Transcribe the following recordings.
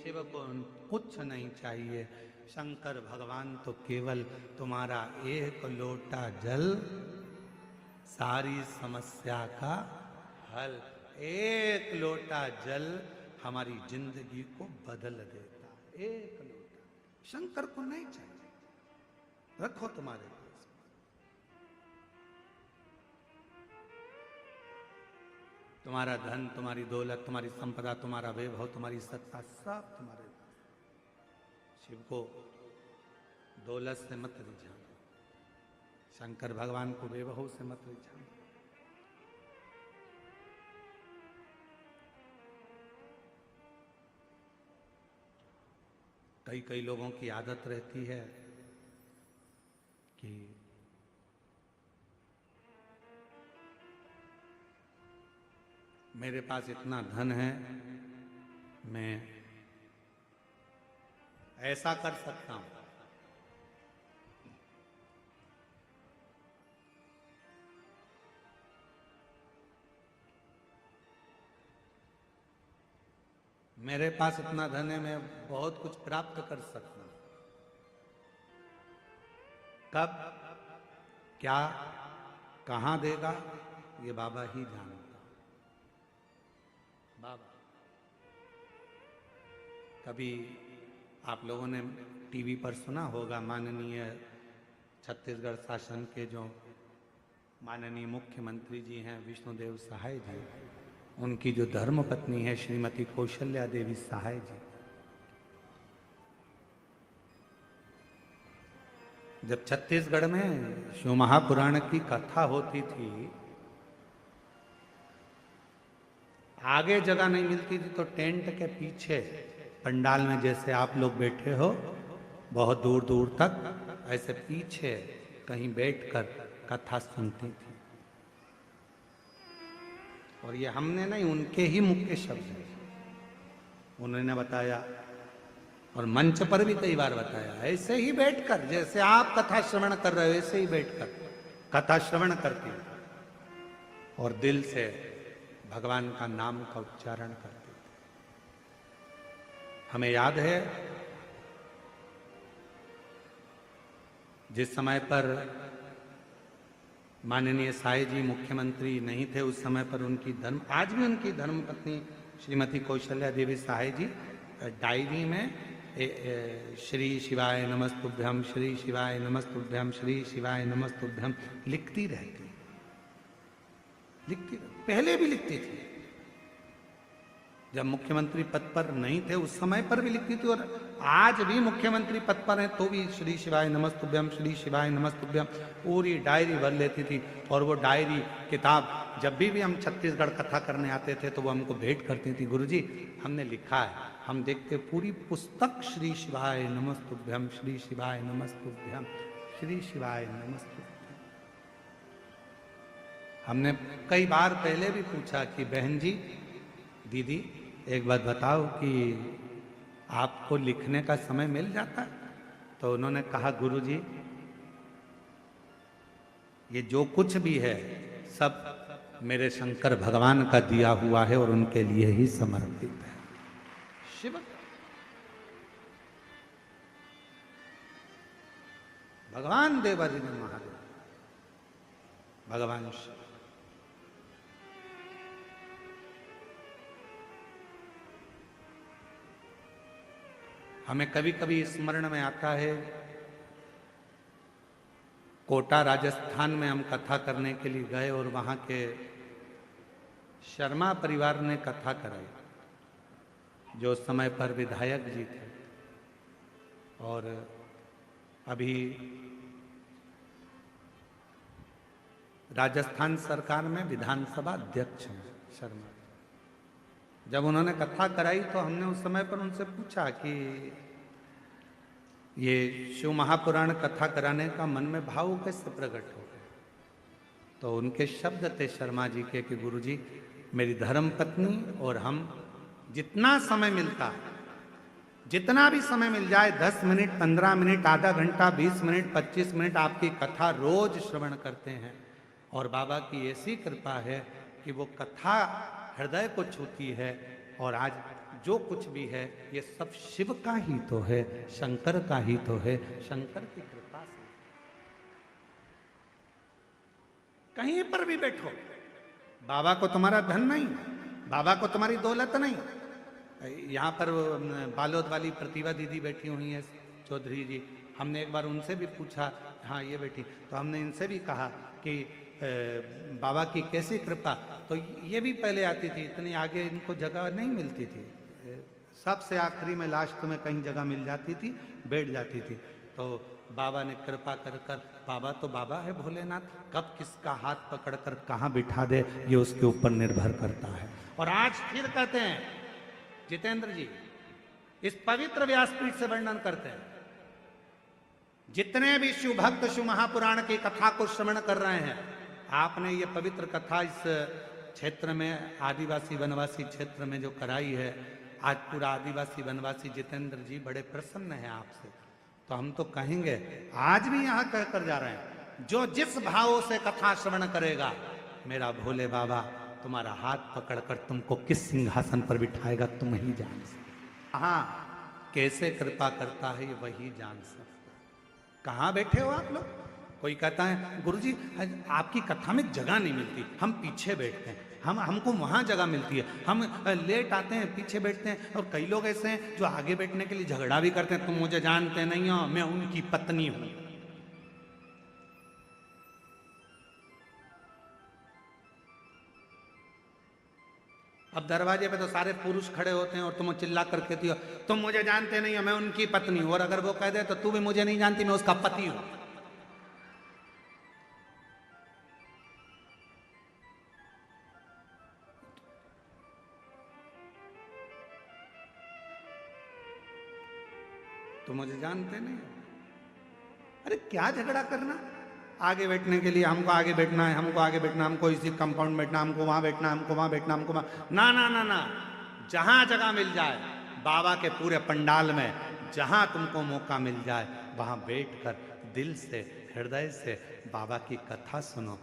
शिव को कुछ नहीं चाहिए। शंकर भगवान तो केवल तुम्हारा एक लोटा जल सारी समस्या का हल। एक लोटा जल हमारी जिंदगी को बदल देता। एक लोटा शंकर को नहीं चाहिए, रखो तुम्हारे पास। तुम्हारा धन, तुम्हारी दौलत, तुम्हारी संपदा, तुम्हारा वैभव, तुम्हारी सत्ता, सब तुम्हारे पास। शिव को दौलत से मत रिझाना, शंकर भगवान को वैभव से मत रिझाना। कई कई लोगों की आदत रहती है कि मेरे पास इतना धन है, मैं ऐसा कर सकता हूं। मेरे पास इतना धन है, मैं बहुत कुछ प्राप्त कर सकता हूं। कब, क्या, कहां देगा, ये बाबा ही जानता। बाबा, कभी आप लोगों ने टीवी पर सुना होगा, माननीय छत्तीसगढ़ शासन के जो माननीय मुख्यमंत्री जी हैं विष्णुदेव सहाय जी, उनकी जो धर्म पत्नी है श्रीमती कौशल्या देवी सहाय जी, जब छत्तीसगढ़ में शिव महापुराण की कथा होती थी, आगे जगह नहीं मिलती थी तो टेंट के पीछे पंडाल में जैसे आप लोग बैठे हो, बहुत दूर दूर तक ऐसे पीछे कहीं बैठकर कथा सुनती थी। और ये हमने नहीं, उनके ही मुख्य शब्द हैं, उन्होंने बताया और मंच पर भी कई बार बताया। ऐसे ही बैठकर, जैसे आप कथा श्रवण कर रहे हो, ऐसे ही बैठकर कथा श्रवण करती और दिल से भगवान का नाम का उच्चारण करते थे। हमें याद है जिस समय पर माननीय साई जी मुख्यमंत्री नहीं थे, उस समय पर उनकी आज भी उनकी धर्मपत्नी श्रीमती कौशल्या देवी सहाय जी डायरी में श्री शिवाय नमस्तुभ्यम, श्री शिवाय नमस्तुभ्यम, श्री शिवाय नमस्तुभ्यम लिखती रहती, पहले भी लिखती थी। जब मुख्यमंत्री पद पर नहीं थे उस समय पर भी लिखती थी, और आज भी मुख्यमंत्री पद पर हैं तो भी श्री शिवाय नमस्तुभ्यम, श्री शिवाय नमस्तुभ्यम पूरी डायरी भर लेती थी। और वो डायरी किताब जब भी हम छत्तीसगढ़ कथा करने आते थे तो वो हमको भेंट करती थी, गुरुजी हमने लिखा है। हम देखते पूरी पुस्तक श्री शिवाय नमस्तुभ्यम, श्री शिवाय नमस्तुभ्यम, श्री शिवाय नमस्तुभ्यम। हमने कई बार पहले भी पूछा कि बहन जी, दीदी एक बात बताओ कि आपको लिखने का समय मिल जाता है? तो उन्होंने कहा गुरुजी ये जो कुछ भी है सब मेरे शंकर भगवान का दिया हुआ है और उनके लिए ही समर्पित है। शिव भगवान देवादिदेव महादेव, भगवान शिव। हमें कभी कभी स्मरण में आता है, कोटा राजस्थान में हम कथा करने के लिए गए और वहाँ के शर्मा परिवार ने कथा कराई, जो उस समय पर विधायक जी थे और अभी राजस्थान सरकार में विधानसभा अध्यक्ष हैं शर्मा। जब उन्होंने कथा कराई तो हमने उस समय पर उनसे पूछा कि ये शिव महापुराण कथा कराने का मन में भाव कैसे प्रकट हो गया? तो उनके शब्द थे शर्मा जी के कि गुरुजी मेरी धर्म पत्नी और हम जितना समय मिलता है, जितना भी समय मिल जाए, 10 मिनट, 15 मिनट, आधा घंटा, 20 मिनट, 25 मिनट आपकी कथा रोज श्रवण करते हैं। और बाबा की ऐसी कृपा है कि वो कथा हृदय को छूती है। और आज जो कुछ भी है ये सब शिव का ही तो है, शंकर का ही तो है, शंकर की कृपा से। कहीं पर भी बैठो, बाबा को तुम्हारा धन नहीं, बाबा को तुम्हारी दौलत नहीं। यहाँ पर बालोद वाली प्रतिभा दीदी बैठी हुई है, चौधरी जी, हमने एक बार उनसे भी पूछा, हाँ ये बैठी, तो हमने इनसे भी कहा कि बाबा की कैसी कृपा, तो ये भी पहले आती थी, इतनी आगे इनको जगह नहीं मिलती थी, सबसे आखिरी में लास्ट में कहीं जगह मिल जाती थी, बैठ जाती थी। तो बाबा ने कृपा कर कर, बाबा तो बाबा है भोलेनाथ, कब किसका हाथ पकड़कर कहाँ बिठा दे ये उसके ऊपर निर्भर करता है। और आज फिर कहते हैं जितेंद्र जी, इस पवित्र व्यासपीठ से वर्णन करते हैं, जितने भी शिव भक्त शिव महापुराण की कथा को श्रवण कर रहे हैं, आपने ये पवित्र कथा इस क्षेत्र में, आदिवासी वनवासी क्षेत्र में जो कराई है, आज पूरा आदिवासी वनवासी जितेंद्र जी बड़े प्रसन्न हैं आपसे। तो हम तो कहेंगे, आज भी यहाँ कहकर जा रहे हैं, जो जिस भाव से कथा श्रवण करेगा, मेरा भोले बाबा तुम्हारा हाथ पकड़कर तुमको किस सिंहासन पर बिठाएगा तुम ही जान सकते। हाँ, कैसे कृपा करता है ये वही जान सकता। कहाँ बैठे हो आप लोग? कोई कहता है गुरुजी आपकी कथा में जगह नहीं मिलती, हम पीछे बैठते हैं, हमको वहाँ जगह मिलती है, हम लेट आते हैं, पीछे बैठते हैं। और कई लोग ऐसे हैं जो आगे बैठने के लिए झगड़ा भी करते हैं, तुम मुझे जानते नहीं हो, मैं उनकी पत्नी हूँ। अब दरवाजे पे तो सारे पुरुष खड़े होते हैं और तुम चिल्ला कर कहती हो तुम मुझे जानते नहीं हो, मैं उनकी पत्नी हूं। और अगर वो कह दे तो तू भी मुझे नहीं जानती, मैं उसका पति हूं। तुम मुझे जानते नहीं हो, अरे क्या झगड़ा करना? आगे बैठने के लिए हमको आगे बैठना है, हमको आगे बैठना, हमको इसी कंपाउंड में बैठना, हमको वहां बैठना, हमको वहां बैठना, हमको वहां, ना ना ना ना, जहां जगह मिल जाए बाबा के पूरे पंडाल में, जहां तुमको मौका मिल जाए वहां बैठकर दिल से, हृदय से बाबा की कथा सुनो।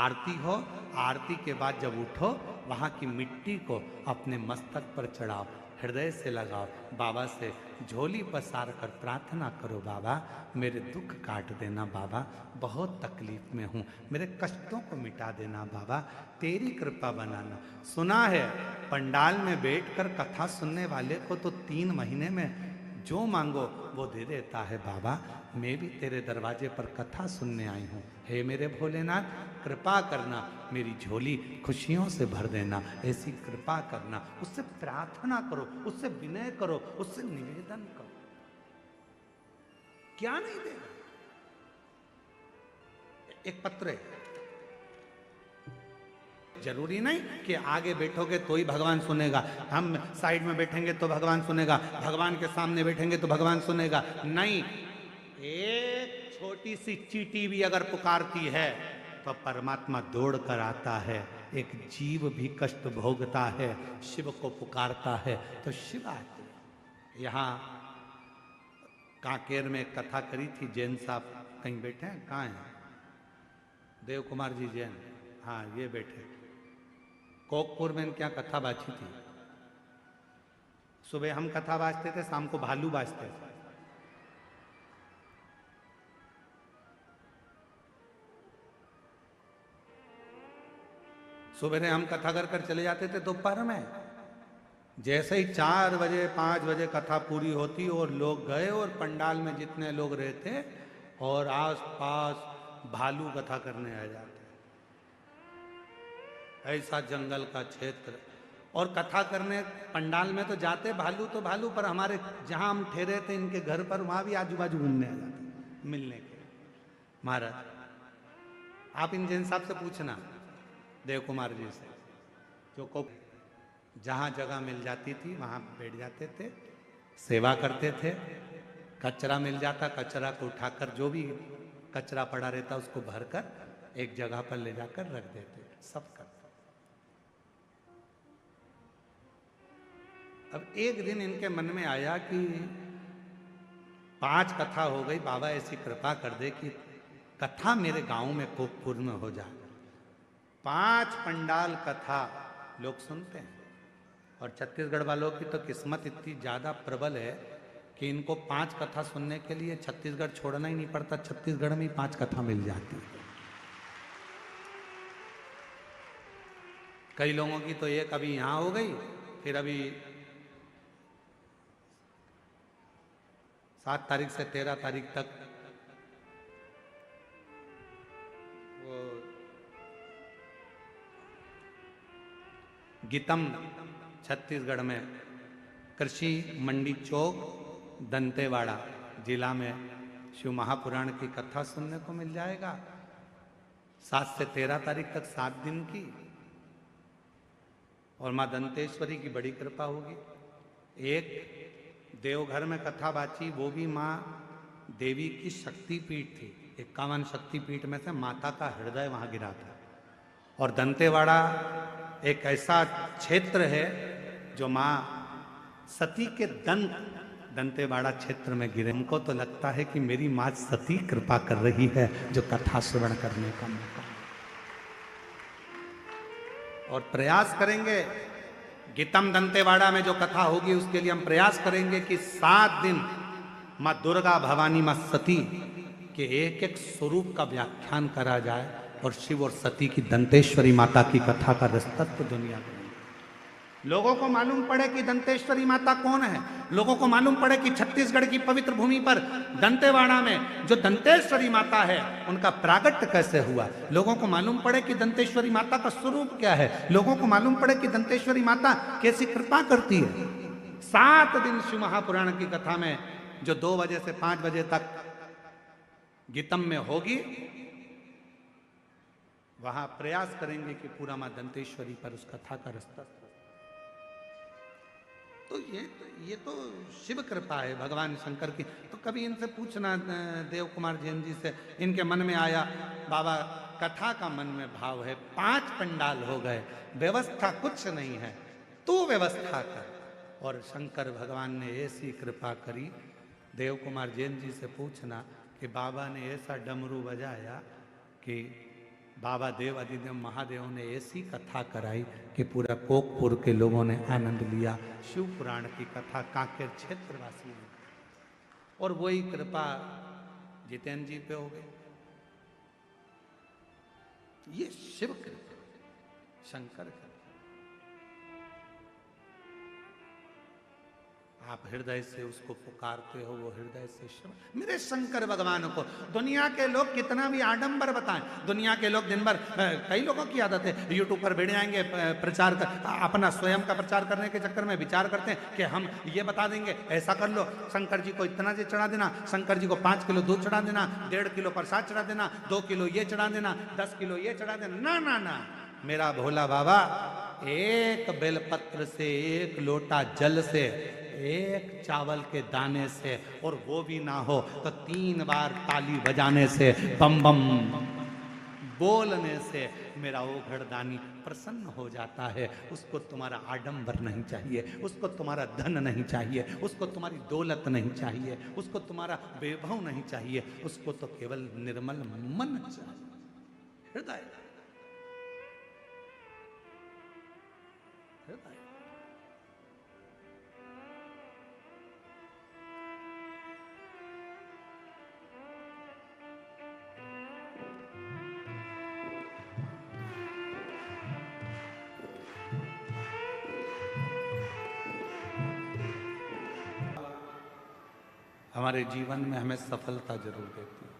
आरती हो, आरती के बाद जब उठो, वहां की मिट्टी को अपने मस्तक पर चढ़ाओ, हृदय से लगाओ, बाबा से झोली पसार कर प्रार्थना करो, बाबा मेरे दुख काट देना, बाबा बहुत तकलीफ में हूँ, मेरे कष्टों को मिटा देना, बाबा तेरी कृपा बनाना। सुना है पंडाल में बैठकर कथा सुनने वाले को तो 3 महीने में जो मांगो वो दे देता है। बाबा मैं भी तेरे दरवाजे पर कथा सुनने आई हूँ, हे मेरे भोलेनाथ कृपा करना, मेरी झोली खुशियों से भर देना, ऐसी कृपा करना। उससे प्रार्थना करो, उससे विनय करो, उससे निवेदन करो, क्या नहीं देगा। एक पत्र है, जरूरी नहीं कि आगे बैठोगे तो ही भगवान सुनेगा, हम साइड में बैठेंगे तो भगवान सुनेगा, भगवान के सामने बैठेंगे तो भगवान सुनेगा, नहीं। एक छोटी सी चींटी भी अगर पुकारती है तो परमात्मा दौड़ कर आता है। एक जीव भी कष्ट भोगता है, शिव को पुकारता है तो शिव आते हैं। यहाँ कांकेर में कथा करी थी, जैन साहब कहीं बैठे हैं, कहाँ हैं? देव कुमार जी जैन, हाँ ये बैठे। कोकपुर में क्या कथा बाजी थी, सुबह हम कथा बाजते थे, शाम को भालू बाजते थे। सुबह हम कथा कर चले जाते थे दोपहर में, जैसे ही 4 बजे 5 बजे कथा पूरी होती और लोग गए और पंडाल में जितने लोग रहते और आस पास भालू कथा करने आ जाते। ऐसा जंगल का क्षेत्र, और कथा करने पंडाल में तो जाते भालू तो भालू, पर हमारे जहां हम ठहरे थे इनके घर पर, वहां भी आजू बाजू घूमने आ जाते मिलने के। महाराज आप इन जैन साहब से पूछना, देव कुमार जी से, जो को जहां जगह मिल जाती थी वहां बैठ जाते थे, सेवा करते थे। कचरा मिल जाता, कचरा को उठाकर, जो भी कचरा पड़ा रहता उसको भरकर एक जगह पर ले जाकर रख देते, सब करते। अब एक दिन इनके मन में आया कि 5 कथा हो गई, बाबा ऐसी कृपा कर दे कि कथा मेरे गांव में कोकपुर में हो जाए। 5 पंडाल कथा लोग सुनते हैं, और छत्तीसगढ़ वालों की तो किस्मत इतनी ज़्यादा प्रबल है कि इनको 5 कथा सुनने के लिए छत्तीसगढ़ छोड़ना ही नहीं पड़ता, छत्तीसगढ़ में ही 5 कथा मिल जाती है। कई लोगों की तो एक अभी यहाँ हो गई, फिर अभी 7 तारीख से 13 तारीख तक वो गीतम छत्तीसगढ़ में कृषि मंडी चौक दंतेवाड़ा जिला में शिव महापुराण की कथा सुनने को मिल जाएगा। 7 से 13 तारीख तक 7 दिन की, और माँ दंतेश्वरी की बड़ी कृपा होगी। एक देवघर में कथा बाची, वो भी माँ देवी की शक्तिपीठ थी, 51 शक्तिपीठ में से माता का हृदय वहां गिरा था। और दंतेवाड़ा एक ऐसा क्षेत्र है जो माँ सती के दंतेवाड़ा क्षेत्र में गिरे। हमको तो लगता है कि मेरी माँ सती कृपा कर रही है जो कथा श्रवण करने का मौका, और प्रयास करेंगे गीतम दंतेवाड़ा में जो कथा होगी उसके लिए हम प्रयास करेंगे कि 7 दिन माँ दुर्गा भवानी माँ सती के एक एक स्वरूप का व्याख्यान करा जाए और शिव और सती की दंतेश्वरी माता की कथा का रसतत्व दुनिया में लोगों को मालूम पड़े कि दंतेश्वरी माता कौन है, लोगों को मालूम पड़े कि छत्तीसगढ़ की पवित्र भूमि पर दंतेवाड़ा में जो दंतेश्वरी माता है उनका प्रागट्य कैसे हुआ, लोगों को मालूम पड़े कि दंतेश्वरी माता का स्वरूप क्या है, लोगों को मालूम पड़े कि दंतेश्वरी माता कैसी कृपा करती है। 7 दिन शिव महापुराण की कथा में जो 2 बजे से 5 बजे तक गीतम में होगी, वहां प्रयास करेंगे कि पूरा मां दंतेश्वरी पर उस कथा का रास्ता। तो ये तो शिव कृपा है भगवान शंकर की। तो कभी इनसे पूछना देव कुमार जैन जी से, इनके मन में आया बाबा कथा का मन में भाव है, 5 पंडाल हो गए, व्यवस्था कुछ नहीं है, तू व्यवस्था कर। और शंकर भगवान ने ऐसी कृपा करी, देव कुमार जैन जी से पूछना कि बाबा ने ऐसा डमरू बजाया कि बाबा देव अधिदेव महादेव ने ऐसी कथा कराई कि पूरा कोकपुर के लोगों ने आनंद लिया। शिव पुराण की कथा कांकेर क्षेत्रवासी ने, और वही कृपा जितेंद्र जी पे हो गई। ये शिव कृपा, शंकर कृपा। आप हृदय से उसको पुकारते हो, वो हृदय से शिव। मेरे शंकर भगवान को दुनिया के लोग कितना भी आडंबर बताएं, दुनिया के लोग दिन भर, कई लोगों की आदत है यूट्यूब पर बैठ जाएंगे, प्रचार कर, अपना स्वयं का प्रचार करने के चक्कर में विचार करते हैं कि हम ये बता देंगे, ऐसा कर लो, शंकर जी को इतना ये चढ़ा देना, शंकर जी को 5 किलो दूध चढ़ा देना, 1.5 किलो प्रसाद चढ़ा देना, 2 किलो ये चढ़ा देना, 10 किलो ये चढ़ा देना। ना ना ना, मेरा भोला बाबा एक बेलपत्र से, एक लोटा जल से, एक चावल के दाने से, और वो भी ना हो तो 3 बार ताली बजाने से, बम बम बोलने से मेरा ओघड़दानी प्रसन्न हो जाता है। उसको तुम्हारा आडंबर नहीं चाहिए, उसको तुम्हारा धन नहीं चाहिए, उसको तुम्हारी दौलत नहीं चाहिए, उसको तुम्हारा वैभव नहीं चाहिए, उसको तो केवल निर्मल मन चाहिए, हृदय हृदय। हमारे जीवन में हमें सफलता जरूर देती है,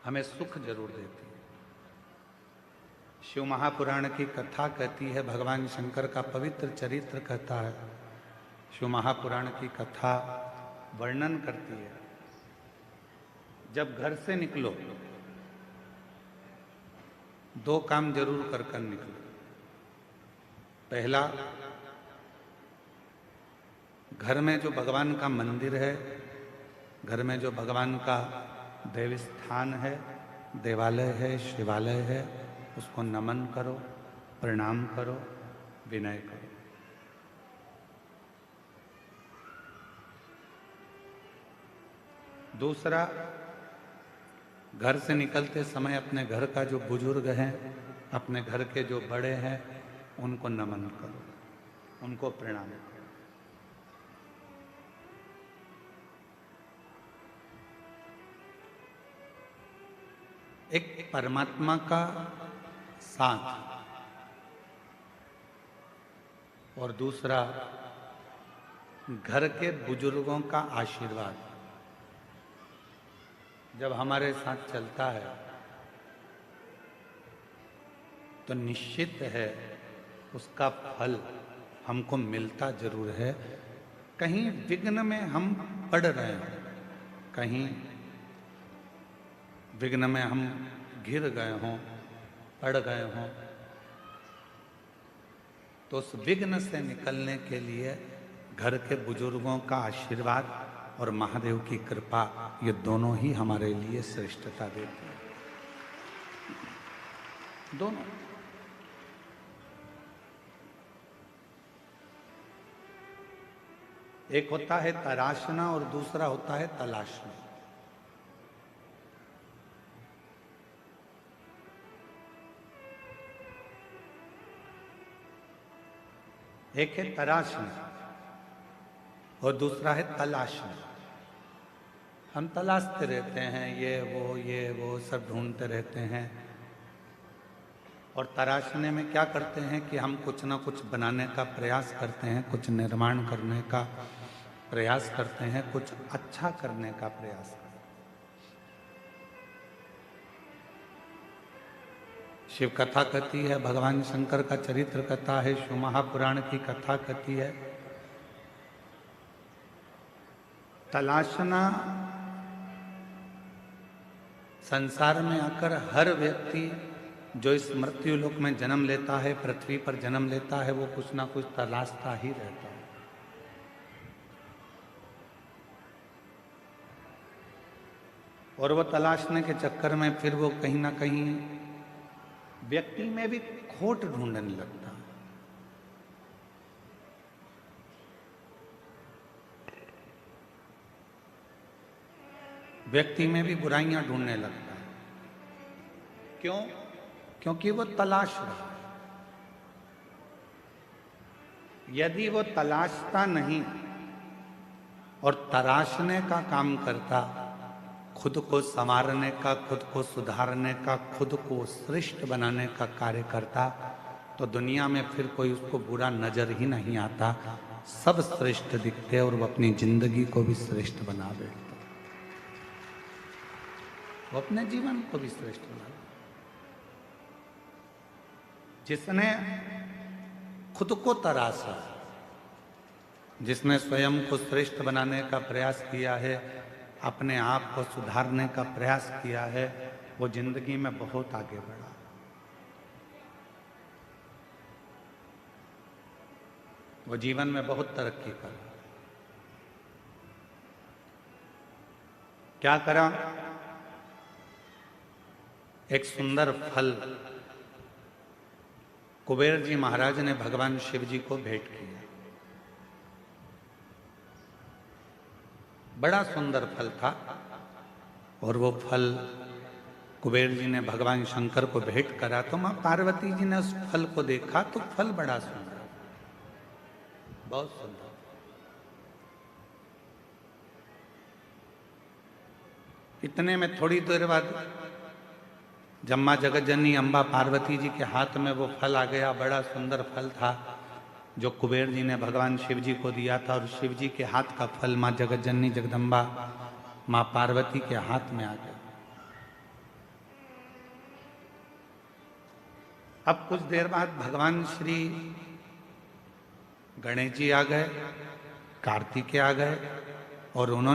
हमें सुख जरूर देती है। शिव महापुराण की कथा कहती है, भगवान शंकर का पवित्र चरित्र कहता है, शिव महापुराण की कथा वर्णन करती है, जब घर से निकलो 2 काम जरूर कर कर निकलो। पहला, घर में जो भगवान का मंदिर है, घर में जो भगवान का देव स्थान है, देवालय है, शिवालय है, उसको नमन करो, प्रणाम करो, विनय करो। दूसरा, घर से निकलते समय अपने घर का जो बुजुर्ग हैं, अपने घर के जो बड़े हैं, उनको नमन करो, उनको प्रणाम करो। एक परमात्मा का साथ और दूसरा घर के बुजुर्गों का आशीर्वाद जब हमारे साथ चलता है तो निश्चित है उसका फल हमको मिलता जरूर है। कहीं विघ्न में हम पड़ रहे हैं, कहीं विघ्न में हम गिर गए हों, पड़ गए हों, तो उस विघ्न से निकलने के लिए घर के बुजुर्गों का आशीर्वाद और महादेव की कृपा, ये दोनों ही हमारे लिए श्रेष्ठता देते हैं। दोनों। एक होता है तराशना और दूसरा होता है तलाशना। एक है तराशना और दूसरा है तलाशना। हम तलाशते रहते हैं, ये वो सब ढूंढते रहते हैं। और तराशने में क्या करते हैं कि हम कुछ ना कुछ बनाने का प्रयास करते हैं, कुछ निर्माण करने का प्रयास करते हैं, कुछ अच्छा करने का प्रयास करते हैं। शिव कथा कहती है, भगवान शंकर का चरित्र कथा है, शिव महापुराण की कथा कहती है। तलाशना संसार में आकर हर व्यक्ति जो इस मृत्यु लोक में जन्म लेता है, पृथ्वी पर जन्म लेता है, वो कुछ ना कुछ तलाशता ही रहता है। और वो तलाशने के चक्कर में फिर वो कहीं ना कहीं व्यक्ति में भी खोट ढूंढने लगता है। व्यक्ति में भी बुराइयां ढूंढने लगता है। क्यों? क्योंकि वो तलाश रहा है। यदि वो तलाशता नहीं और तराशने का काम करता, खुद को संवारने का, खुद को सुधारने का, खुद को श्रेष्ठ बनाने का कार्य करता, तो दुनिया में फिर कोई उसको बुरा नजर ही नहीं आता। सब श्रेष्ठ दिखते और वो अपनी जिंदगी को भी श्रेष्ठ बना बैठता, वो अपने जीवन को भी श्रेष्ठ बना। जिसने खुद को तराशा, जिसने स्वयं को श्रेष्ठ बनाने का प्रयास किया है, अपने आप को सुधारने का प्रयास किया है, वो जिंदगी में बहुत आगे बढ़ा। वो जीवन में बहुत तरक्की करा। क्या करा? एक सुंदर फल कुबेर जी महाराज ने भगवान शिव जी को भेंट किया। बड़ा सुंदर फल था और वो फल कुबेर जी ने भगवान शंकर को भेंट करा। तो मां पार्वती जी ने उस फल को देखा तो फल बड़ा सुंदर, बहुत सुंदर। इतने में थोड़ी देर बाद जब मां जगतजननी अम्बा पार्वती जी के हाथ में वो फल आ गया, बड़ा सुंदर फल था जो कुबेर जी ने भगवान शिव जी को दिया था। और शिव जी के हाथ का फल मां जगतजननी जगदम्बा मां पार्वती के हाथ में आ गया। अब कुछ देर बाद भगवान श्री गणेश जी आ गए, कार्तिकेय आ गए और उन्होंने